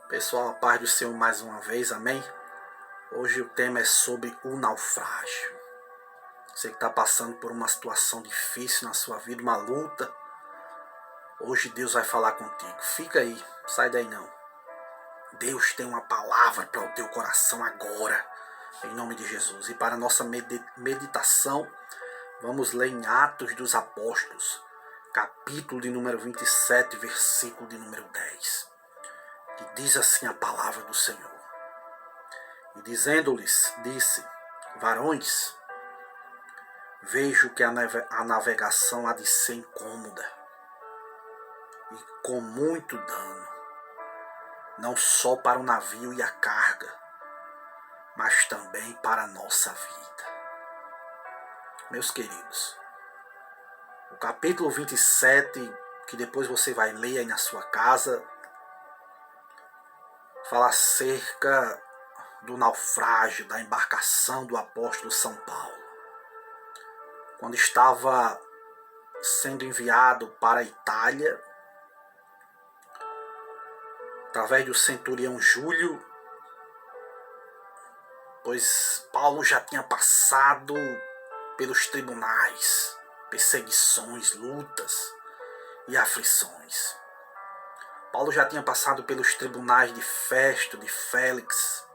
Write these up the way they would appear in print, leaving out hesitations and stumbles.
Pessoal, a paz do Senhor mais uma vez, amém? Hoje o tema é sobre o naufrágio. Você que está passando por uma situação difícil na sua vida, uma luta, hoje Deus vai falar contigo. Fica aí, sai daí não. Deus tem uma palavra para o teu coração agora, em nome de Jesus. E para a nossa meditação, vamos ler em Atos dos Apóstolos, capítulo de número 27, versículo de número 10. Que diz assim a palavra do Senhor. E dizendo-lhes, disse: varões, vejo que a navegação há de ser incômoda e com muito dano, não só para o navio e a carga, mas também para a nossa vida. Meus queridos, o capítulo 27, que depois você vai ler aí na sua casa, fala acerca do naufrágio da embarcação do apóstolo São Paulo, quando estava sendo enviado para a Itália, através do centurião Júlio, pois Paulo já tinha passado pelos tribunais, perseguições, lutas e aflições. Paulo já tinha passado pelos tribunais de Festo, de Félix,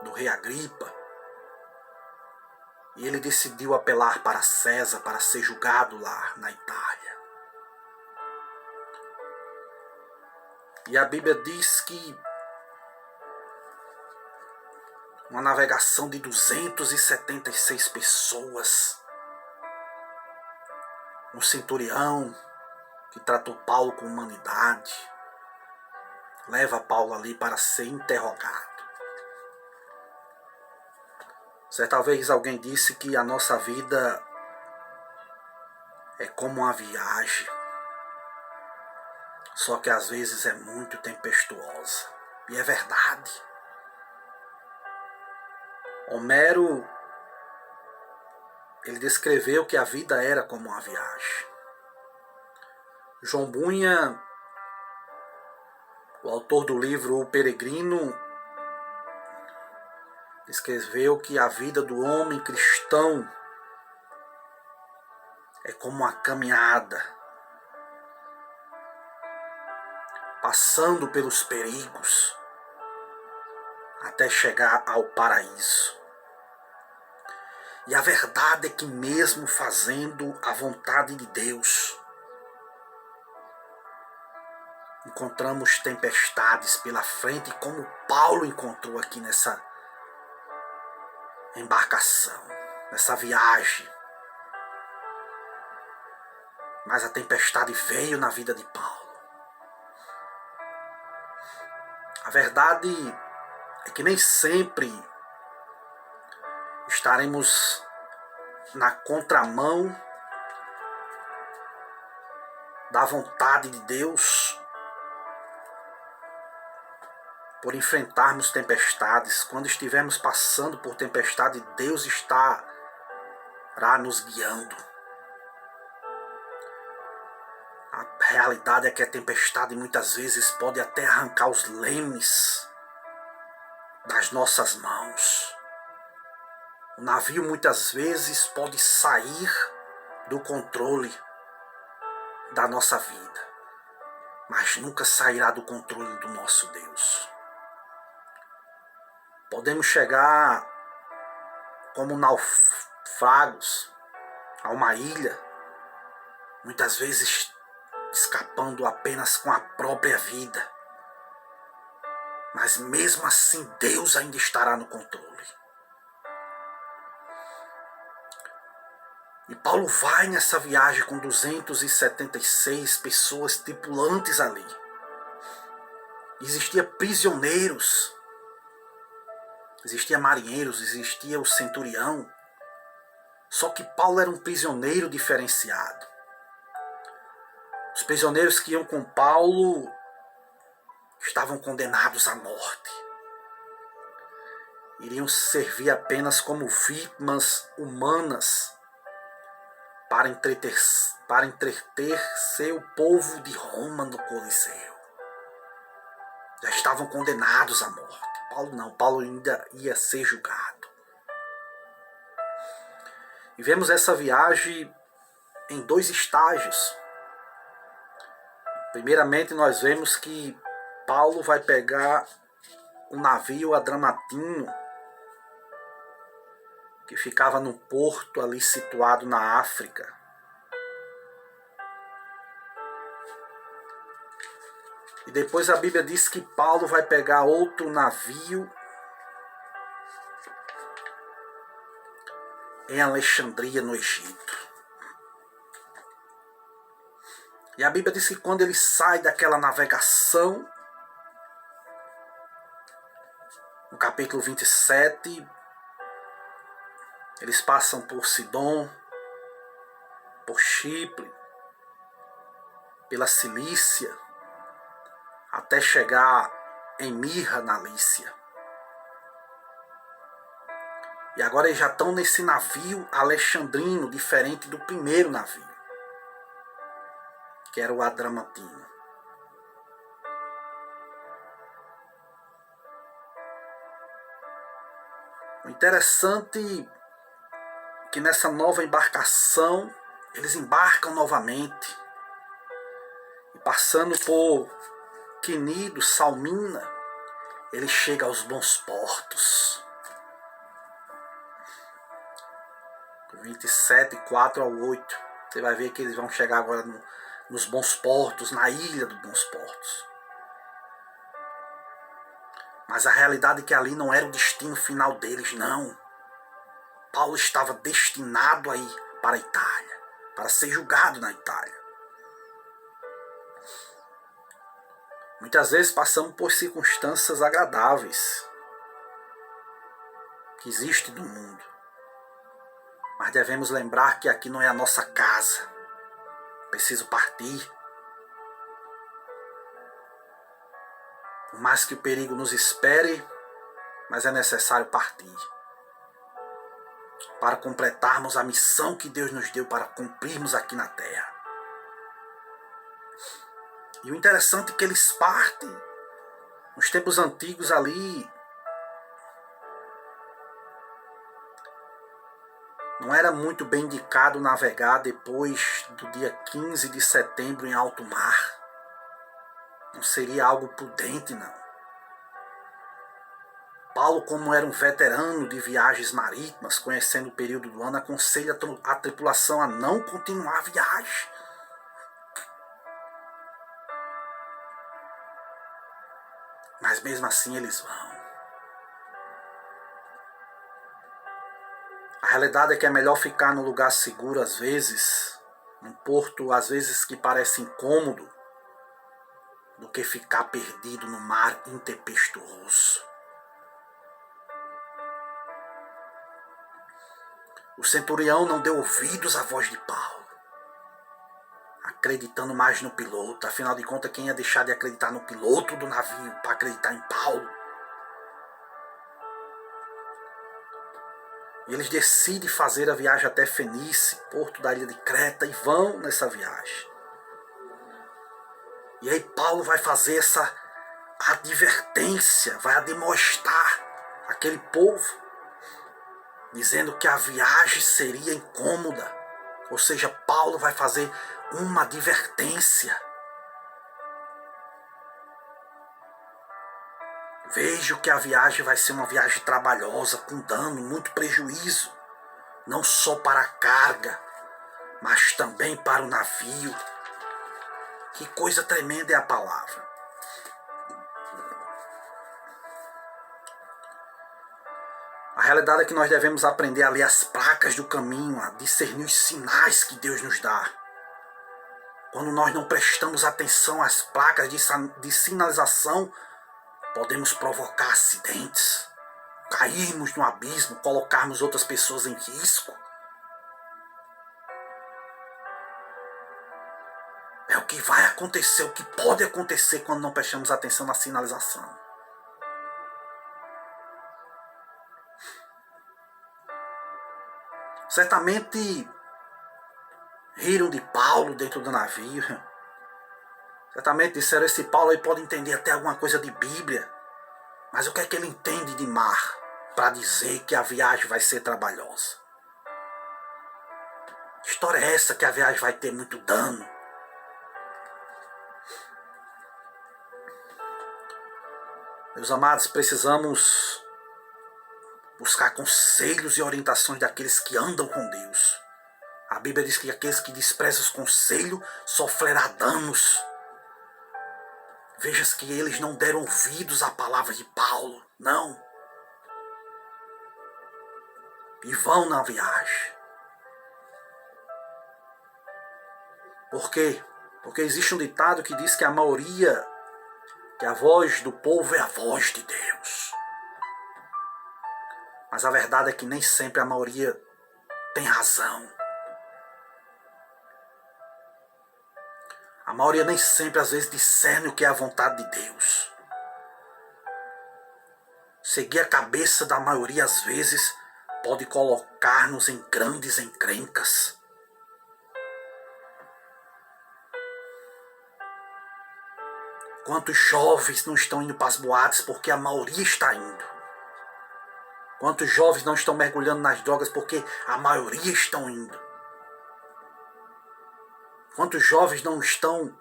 do rei Agripa, e ele decidiu apelar para César para ser julgado lá na Itália. E a Bíblia diz que uma navegação de 276 pessoas, um centurião que tratou Paulo com humanidade, leva Paulo ali para ser interrogado. Certa vez alguém disse que a nossa vida é como uma viagem, só que às vezes é muito tempestuosa. E é verdade. Homero, ele descreveu que a vida era como uma viagem. João Bunha, o autor do livro O Peregrino, descreveu que a vida do homem cristão é como uma caminhada, passando pelos perigos até chegar ao paraíso. E a verdade é que mesmo fazendo a vontade de Deus, encontramos tempestades pela frente, como Paulo encontrou aqui nessa embarcação, nessa viagem. Mas a tempestade veio na vida de Paulo. A verdade é que nem sempre estaremos na contramão da vontade de Deus por enfrentarmos tempestades. Quando estivermos passando por tempestade, Deus estará nos guiando. A realidade é que a tempestade muitas vezes pode até arrancar os lemes das nossas mãos. O navio muitas vezes pode sair do controle da nossa vida, mas nunca sairá do controle do nosso Deus. Podemos chegar como naufragos a uma ilha, muitas vezes escapando apenas com a própria vida, mas mesmo assim Deus ainda estará no controle. E Paulo vai nessa viagem com 276 pessoas tripulantes ali. Existia prisioneiros, existia marinheiros, existia o centurião. Só que Paulo era um prisioneiro diferenciado. Os prisioneiros que iam com Paulo estavam condenados à morte. Iriam servir apenas como vítimas humanas para entreter seu povo de Roma no Coliseu. Já estavam condenados à morte. Paulo não, Paulo ainda ia ser julgado. E vemos essa viagem em 2 estágios. Primeiramente, nós vemos que Paulo vai pegar um navio Adramantino, que ficava num porto ali situado na África. E depois a Bíblia diz que Paulo vai pegar outro navio em Alexandria, no Egito. E a Bíblia diz que quando ele sai daquela navegação, no capítulo 27, eles passam por Sidom, por Chipre, pela Cilícia, até chegar em Mirra, na Lícia. E agora eles já estão nesse navio alexandrino, diferente do primeiro navio, que era o Adramantino. O interessante é que nessa nova embarcação, eles embarcam novamente, e passando por Quinido, Salmina, ele chega aos bons portos. 27, 4 ao 8. Você vai ver que eles vão chegar agora nos bons portos, na ilha dos bons portos. Mas a realidade é que ali não era o destino final deles, não. Paulo estava destinado a ir para a Itália, para ser julgado na Itália. Muitas vezes passamos por circunstâncias agradáveis que existem no mundo. Mas devemos lembrar que aqui não é a nossa casa. Preciso partir. Por mais que o perigo nos espere, mas é necessário partir. Para completarmos a missão que Deus nos deu para cumprirmos aqui na terra. E o interessante é que eles partem. Nos tempos antigos ali, não era muito bem indicado navegar depois do dia 15 de setembro em alto mar. Não seria algo prudente, não. Paulo, como era um veterano de viagens marítimas, conhecendo o período do ano, aconselha a tripulação a não continuar a viagem. Mas mesmo assim eles vão. A realidade é que é melhor ficar num lugar seguro às vezes, num porto às vezes que parece incômodo, do que ficar perdido no mar intempestuoso. O centurião não deu ouvidos à voz de Paulo, acreditando mais no piloto. Afinal de contas, quem ia deixar de acreditar no piloto do navio para acreditar em Paulo? E eles decidem fazer a viagem até Fenice, porto da ilha de Creta, e vão nessa viagem. E aí Paulo vai fazer essa advertência, vai admoestar aquele povo, dizendo que a viagem seria incômoda. Ou seja, Paulo vai fazer uma advertência. Vejo que a viagem vai ser uma viagem trabalhosa, com dano, muito prejuízo, não só para a carga, mas também para o navio. Que coisa tremenda é a palavra. A realidade é que nós devemos aprender a ler as placas do caminho, a discernir os sinais que Deus nos dá. Quando nós não prestamos atenção às placas de sinalização, podemos provocar acidentes, cairmos no abismo, colocarmos outras pessoas em risco. É o que vai acontecer, o que pode acontecer quando não prestamos atenção na sinalização. Certamente riram de Paulo dentro do navio. Certamente disseram, esse Paulo aí pode entender até alguma coisa de Bíblia, mas o que é que ele entende de mar para dizer que a viagem vai ser trabalhosa? Que história é essa que a viagem vai ter muito dano? Meus amados, precisamos buscar conselhos e orientações daqueles que andam com Deus. A Bíblia diz que aqueles que desprezam os conselhos sofrerá danos. Vejas que eles não deram ouvidos à palavra de Paulo, não. E vão na viagem. Por quê? Porque existe um ditado que diz que a maioria, que a voz do povo é a voz de Deus. Mas a verdade é que nem sempre a maioria tem razão. A maioria nem sempre, às vezes, discerne o que é a vontade de Deus. Seguir a cabeça da maioria, às vezes, pode colocar-nos em grandes encrencas. Quantos jovens não estão indo para as boates porque a maioria está indo? Quantos jovens não estão mergulhando nas drogas porque a maioria estão indo? Quantos jovens não estão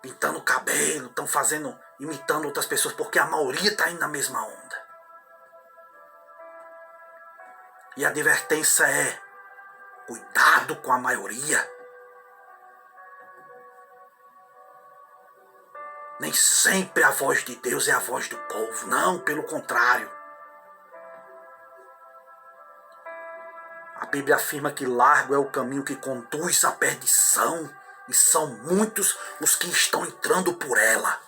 pintando o cabelo, estão imitando outras pessoas porque a maioria está indo na mesma onda? E a advertência é: cuidado com a maioria. Nem sempre a voz de Deus é a voz do povo. Não, pelo contrário. A Bíblia afirma que largo é o caminho que conduz à perdição, e são muitos os que estão entrando por ela.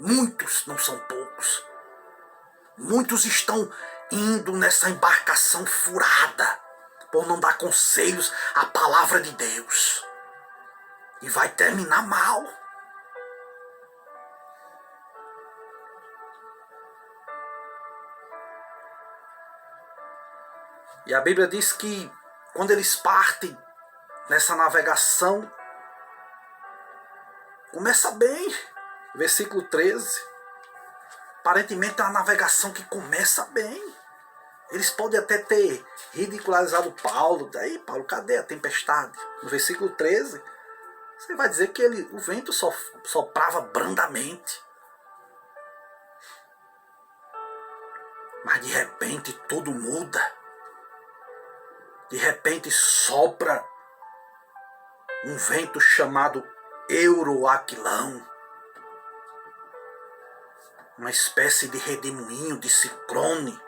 Muitos, não são poucos. Muitos estão indo nessa embarcação furada, por não dar conselhos à palavra de Deus. E vai terminar mal. E a Bíblia diz que quando eles partem nessa navegação, começa bem. Versículo 13. Aparentemente é uma navegação que começa bem. Eles podem até ter ridicularizado Paulo. Daí, Paulo, cadê a tempestade? No versículo 13, você vai dizer que o vento soprava brandamente. Mas de repente tudo muda. De repente sopra um vento chamado Euroaquilão, uma espécie de redemoinho, de ciclone,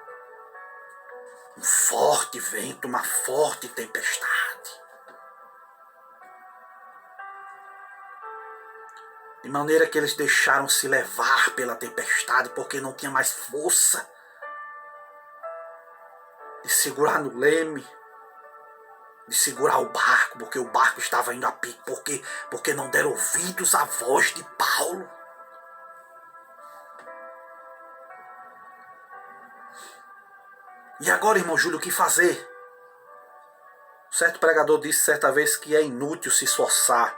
um forte vento, uma forte tempestade. De maneira que eles deixaram se levar pela tempestade, porque não tinha mais força de segurar no leme, de segurar o barco, porque o barco estava indo a pique, porque não deram ouvidos à voz de Paulo. E agora, irmão Júlio, o que fazer? Certo pregador disse certa vez que é inútil se esforçar,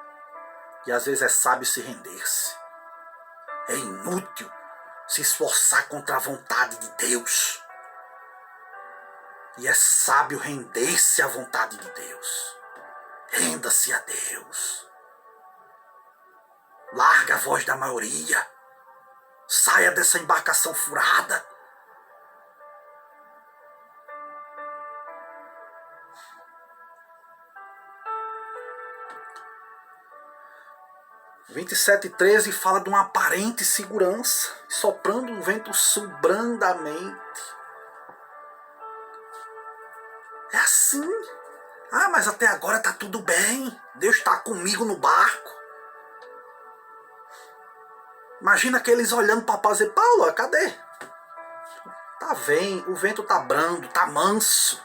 e às vezes é sábio se render-se. É inútil se esforçar contra a vontade de Deus. E é sábio render-se à vontade de Deus. Renda-se a Deus. Larga a voz da maioria. Saia dessa embarcação furada. O 27:13 fala de uma aparente segurança, soprando um vento sul brandamente. É assim. Ah, mas até agora está tudo bem. Deus está comigo no barco. Imagina aqueles olhando para Paulo e dizer: Paulo, cadê? Tá bem, o vento tá brando, tá manso.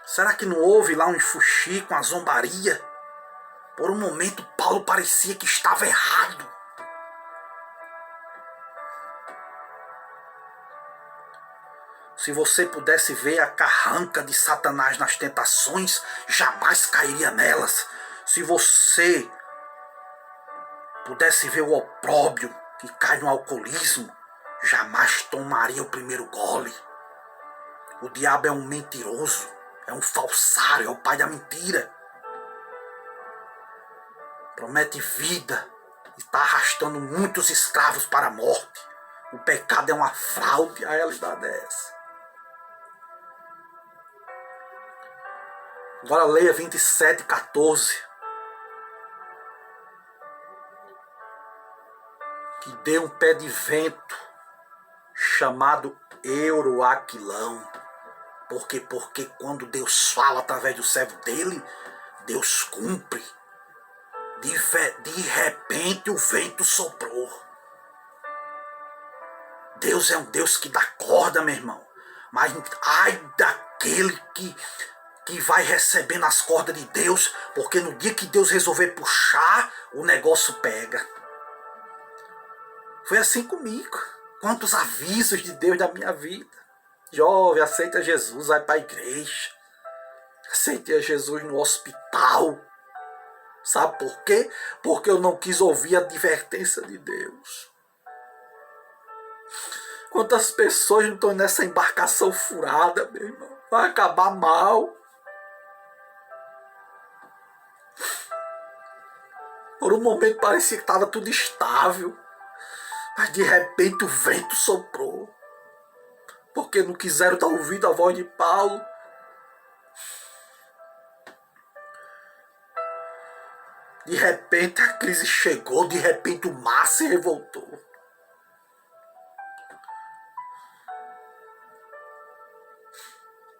Será que não houve lá um enfuxico, uma zombaria? Por um momento Paulo parecia que estava errado. Se você pudesse ver a carranca de Satanás nas tentações, jamais cairia nelas. Se você pudesse ver o opróbrio que cai no alcoolismo, jamais tomaria o primeiro gole. O diabo é um mentiroso, é um falsário, é o pai da mentira. Promete vida e está arrastando muitos escravos para a morte. O pecado é uma fraude, a realidade é essa. Agora leia 27:14. Que deu um pé de vento chamado Euroaquilão. Porque quando Deus fala através do servo dele, Deus cumpre. De repente o vento soprou. Deus é um Deus que dá corda, meu irmão. Mas ai daquele que vai recebendo as cordas de Deus, porque no dia que Deus resolver puxar, o negócio pega. Foi assim comigo. Quantos avisos de Deus da minha vida. Jovem, aceita Jesus, vai para a igreja. Aceita Jesus no hospital. Sabe por quê? Porque eu não quis ouvir a advertência de Deus. Quantas pessoas não estão nessa embarcação furada, meu irmão? Vai acabar mal. Por um momento parecia que estava tudo estável. Mas de repente o vento soprou. Porque não quiseram dar ouvido à voz de Paulo. De repente a crise chegou, de repente o mar se revoltou.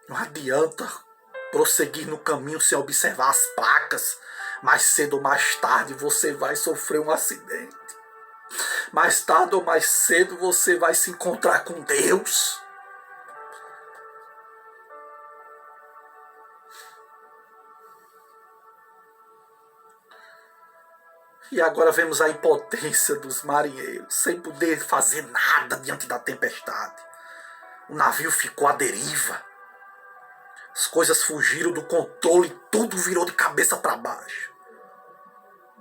Não adianta prosseguir no caminho sem observar as placas. Mais cedo ou mais tarde você vai sofrer um acidente. Mais tarde ou mais cedo você vai se encontrar com Deus. E agora vemos a impotência dos marinheiros, sem poder fazer nada diante da tempestade. O navio ficou à deriva. As coisas fugiram do controle e tudo virou de cabeça para baixo.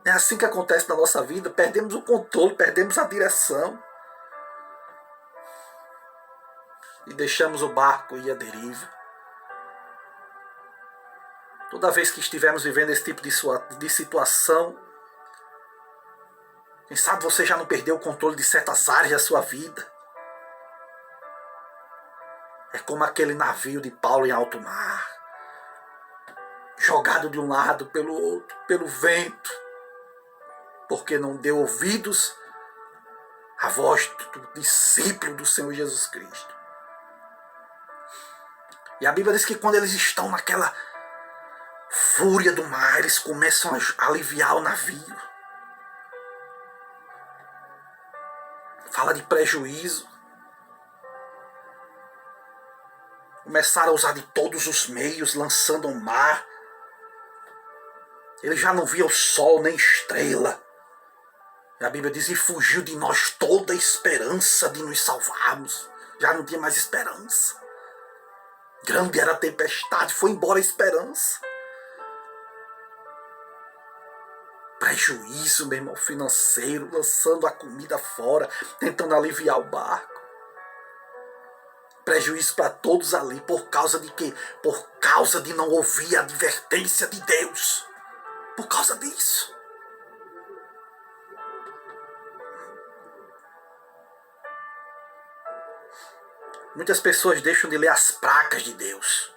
É assim que acontece na nossa vida. Perdemos o controle, perdemos a direção. E deixamos o barco ir à deriva. Toda vez que estivermos vivendo esse tipo de situação, quem sabe você já não perdeu o controle de certas áreas da sua vida. É como aquele navio de Paulo em alto mar. Jogado de um lado pelo outro, pelo vento. Porque não deu ouvidos à voz do discípulo do Senhor Jesus Cristo. E a Bíblia diz que quando eles estão naquela fúria do mar, eles começam a aliviar o navio. Fala de prejuízo. Começaram a usar de todos os meios, lançando ao mar. Ele já não via o sol nem estrela. E a Bíblia diz, e fugiu de nós toda a esperança de nos salvarmos. Já não tinha mais esperança. Grande era a tempestade, foi embora a esperança. Prejuízo, meu irmão, financeiro, lançando a comida fora, tentando aliviar o barco. Prejuízo para todos ali, por causa de quê? Por causa de não ouvir a advertência de Deus. Por causa disso. Muitas pessoas deixam de ler as placas de Deus.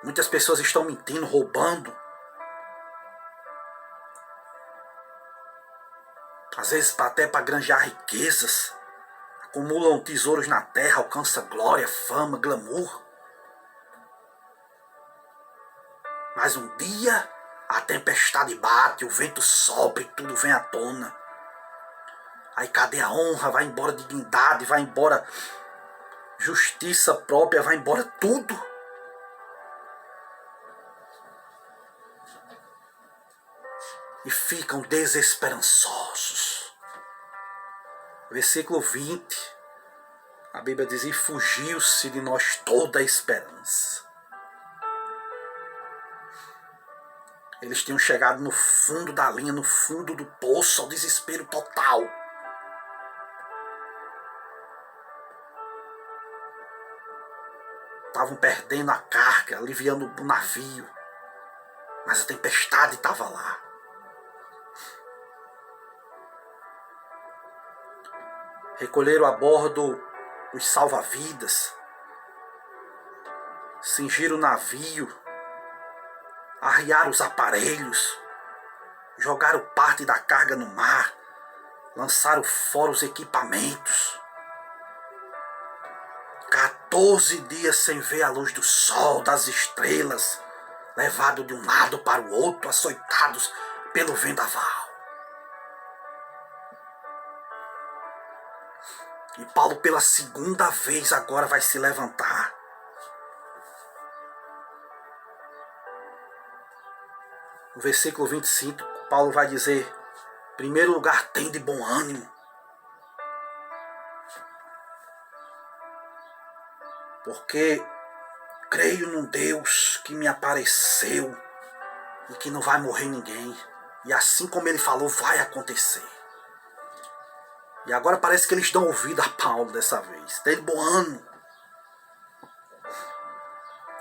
Muitas pessoas estão mentindo, roubando. Às vezes até para granjear riquezas. Acumulam tesouros na terra, alcançam glória, fama, glamour. Mas um dia a tempestade bate, o vento sopra e tudo vem à tona. Aí cadê a honra? Vai embora a dignidade, vai embora justiça própria, vai embora tudo. E ficam desesperançosos. Versículo 20. A Bíblia diz: e fugiu-se de nós toda a esperança. Eles tinham chegado no fundo da linha, no fundo do poço, ao desespero total. Estavam perdendo a carga, aliviando o navio. Mas a tempestade estava lá. Recolheram a bordo os salva-vidas. Cingiram o navio. Arriaram os aparelhos. Jogaram parte da carga no mar. Lançaram fora os equipamentos. 14 dias sem ver a luz do sol, das estrelas, levados de um lado para o outro, açoitados pelo vendaval. E Paulo, pela segunda vez, agora vai se levantar. No versículo 25, Paulo vai dizer: em primeiro lugar, tem de bom ânimo, porque creio num Deus que me apareceu e que não vai morrer ninguém. E assim como ele falou, vai acontecer. E agora parece que eles dão ouvido a Paulo dessa vez. Tem de bom ânimo.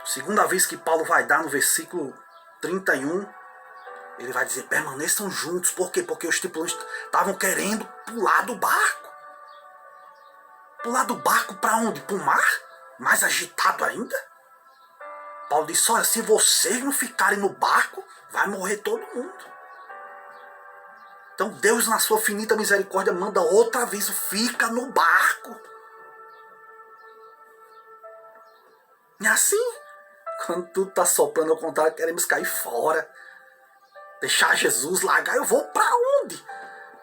Segunda vez que Paulo vai dar no versículo 31, ele vai dizer: permaneçam juntos. Por quê? Porque os tripulantes estavam querendo pular do barco. Pular do barco para onde? Para o mar? Mais agitado ainda? Paulo disse: olha, se vocês não ficarem no barco, vai morrer todo mundo. Então Deus, na sua finita misericórdia, manda outro aviso: fica no barco. E assim, quando tudo está soprando ao contrário, queremos cair fora. Deixar Jesus largar, eu vou para onde?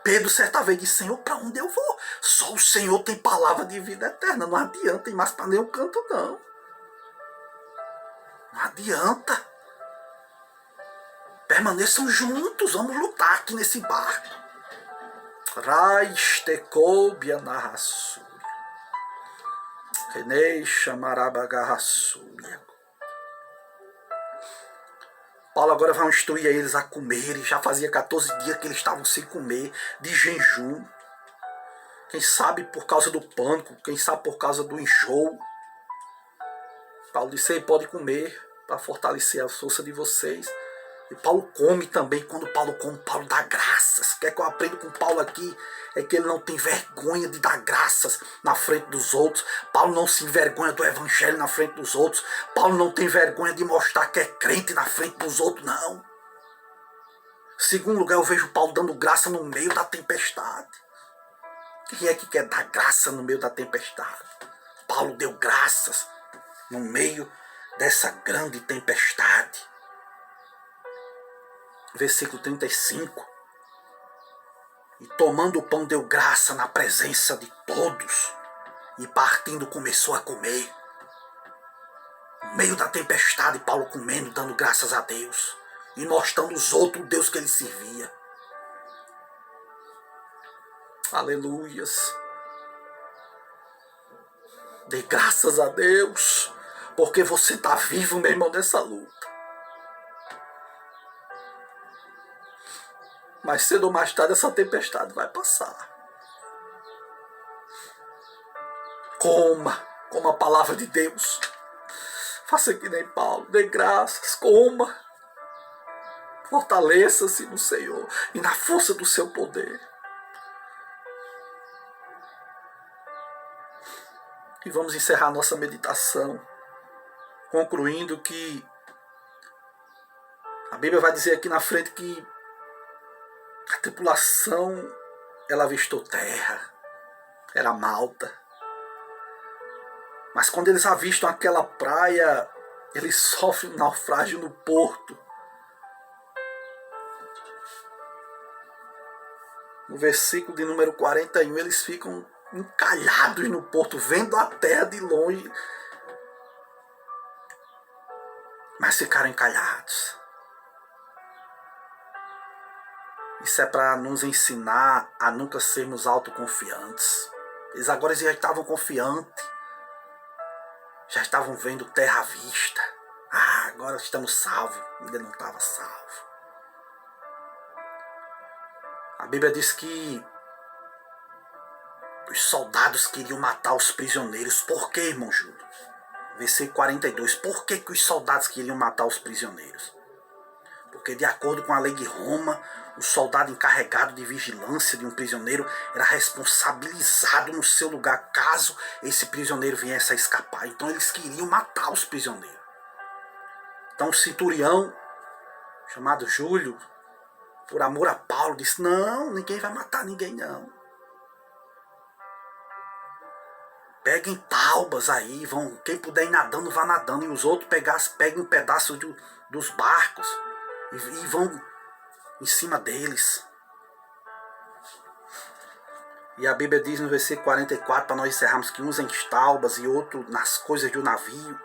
Pedro certa vez disse: Senhor, para onde eu vou? Só o Senhor tem palavra de vida eterna. Não adianta ir mais para nenhum canto, não. Não adianta. Permaneçam juntos, vamos lutar aqui nesse barco. Raistekobia narrassúria. Renei chamarabagarrassúria. Paulo agora vai instruir eles a comerem. Já fazia 14 dias que eles estavam sem comer, de jejum. Quem sabe por causa do pânico, quem sabe por causa do enjoo. Paulo disse: pode comer para fortalecer a força de vocês. E Paulo come também. Quando Paulo come, Paulo dá graças. O que é que eu aprendo com Paulo aqui? É que ele não tem vergonha de dar graças na frente dos outros. Paulo não se envergonha do evangelho na frente dos outros. Paulo não tem vergonha de mostrar que é crente na frente dos outros, não. Segundo lugar, eu vejo Paulo dando graça no meio da tempestade. Quem é que quer dar graça no meio da tempestade? Paulo deu graças no meio dessa grande tempestade. Versículo 35. E tomando o pão deu graça na presença de todos. E partindo começou a comer. No meio da tempestade, Paulo comendo, dando graças a Deus. E mostrando os outros o Deus que ele servia. Aleluias. Dê graças a Deus. Porque você está vivo, meu irmão, nessa luta. Mas cedo ou mais tarde essa tempestade vai passar. Coma a palavra de Deus. Faça que nem Paulo, dê graças, coma. Fortaleça-se no Senhor e na força do seu poder. E vamos encerrar nossa meditação, concluindo que a Bíblia vai dizer aqui na frente que a tripulação, ela avistou terra, era Malta. Mas quando eles avistam aquela praia, eles sofrem um naufrágio no porto. No versículo de número 41, eles ficam encalhados no porto, vendo a terra de longe. Mas ficaram encalhados. Isso é para nos ensinar a nunca sermos autoconfiantes. Eles agora já estavam confiantes. Já estavam vendo terra à vista. Ah, agora estamos salvos. Ainda não estava salvo. A Bíblia diz que os soldados queriam matar os prisioneiros. Por quê, irmão Júlio? Versículo 42. Por que os soldados queriam matar os prisioneiros? Porque de acordo com a lei de Roma, o soldado encarregado de vigilância de um prisioneiro era responsabilizado no seu lugar caso esse prisioneiro viesse a escapar. Então eles queriam matar os prisioneiros. Então o centurião, chamado Júlio, por amor a Paulo, disse: não, ninguém vai matar ninguém não. Peguem taubas aí, vão, quem puder ir nadando, vá nadando. E os outros peguem um pedaço dos barcos e vão em cima deles. E a Bíblia diz no versículo 44, para nós encerrarmos, que uns em taubas e outros nas coisas do navio,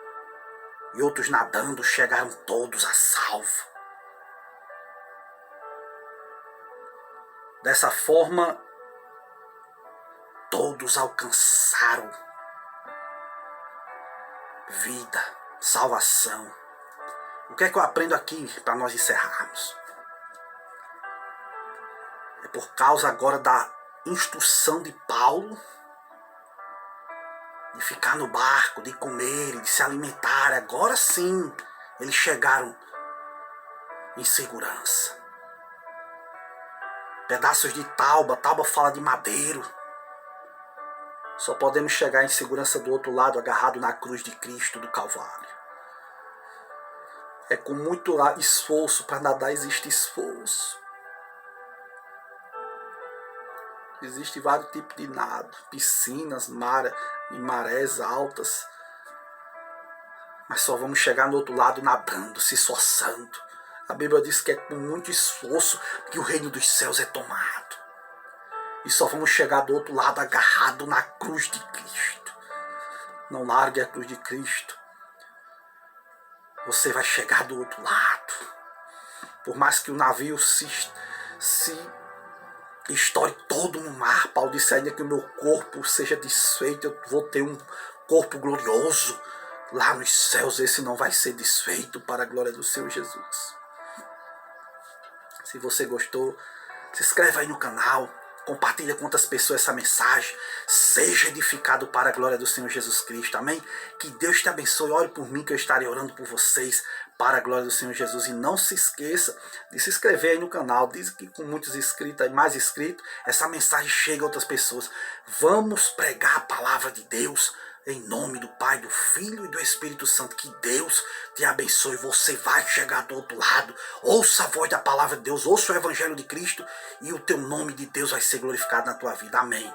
e outros nadando, chegaram todos a salvo. Dessa forma, todos alcançaram vida, salvação. O que é que eu aprendo aqui para nós encerrarmos? É por causa agora da instrução de Paulo de ficar no barco, de comer, de se alimentar. Agora sim, eles chegaram em segurança. Pedaços de tauba fala de madeiro. Só podemos chegar em segurança do outro lado, agarrado na cruz de Cristo do Calvário. É com muito esforço. Para nadar existe esforço. Existem vários tipos de nado, piscinas, e marés altas. Mas só vamos chegar no outro lado nadando, se esforçando. A Bíblia diz que é com muito esforço que o reino dos céus é tomado. E só vamos chegar do outro lado agarrado na cruz de Cristo. Não largue a cruz de Cristo. Você vai chegar do outro lado. Por mais que o navio se estoure todo no mar, Paulo disse ainda que o meu corpo seja desfeito. Eu vou ter um corpo glorioso lá nos céus. Esse não vai ser desfeito, para a glória do Senhor Jesus. Se você gostou, se inscreve aí no canal. Compartilha com outras pessoas essa mensagem. Seja edificado para a glória do Senhor Jesus Cristo. Amém? Que Deus te abençoe. Ore por mim, que eu estarei orando por vocês para a glória do Senhor Jesus. E não se esqueça de se inscrever aí no canal. Diz que com muitos inscritos e mais inscritos, essa mensagem chega a outras pessoas. Vamos pregar a palavra de Deus. Em nome do Pai, do Filho e do Espírito Santo. Que Deus te abençoe. Você vai chegar do outro lado. Ouça a voz da palavra de Deus. Ouça o Evangelho de Cristo. E o teu nome de Deus vai ser glorificado na tua vida. Amém.